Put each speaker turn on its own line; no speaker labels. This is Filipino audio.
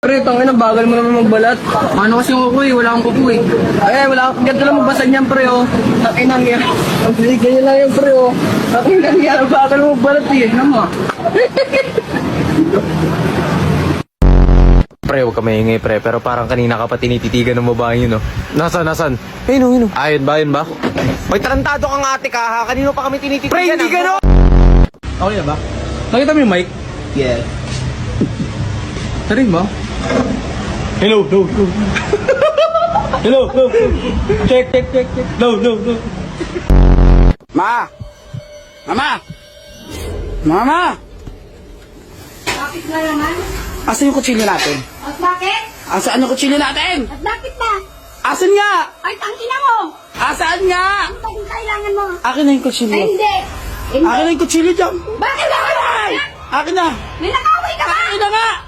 pre, tangin ang bagal mo naman magbalat.
Paano kasi yung kukuy? Wala akong kukuy.
Wala, ganito lang magbasa niyan, pre, oh. Tangin ang yan. Ganyan lang yung pre, oh. Tangin ang yan, ang bagal mo magbalat, eh. Ano mo?
Pre, huwag ka maingay, pre. Pero parang kanina ka pa tinititigan ng babae yun, no? Nasaan? Ayun, Ayun ba? May tarantado kang ate ka, ha? Kanino pa kami tinititigan? Pre, hindi gano'n!
Okay na ba? Nakita mo yung mic?
Yeah.
Tarin mo? Hello. Hello. Check. No.
Mama!
Bakit na naman?
Asan yung kutsilyo natin?
At bakit?
Asan yung kutsilyo natin?
At bakit na?
Asan nga?
Ay, tangina mo!
Asan nga?
Ito kung kailangan mo.
Akin na yung kutsilyo.
Ay, hindi.
Akin na yung kutsilyo dyan.
Bakit na?
Akin na!
May nakaway ka ba?
Akin na nga!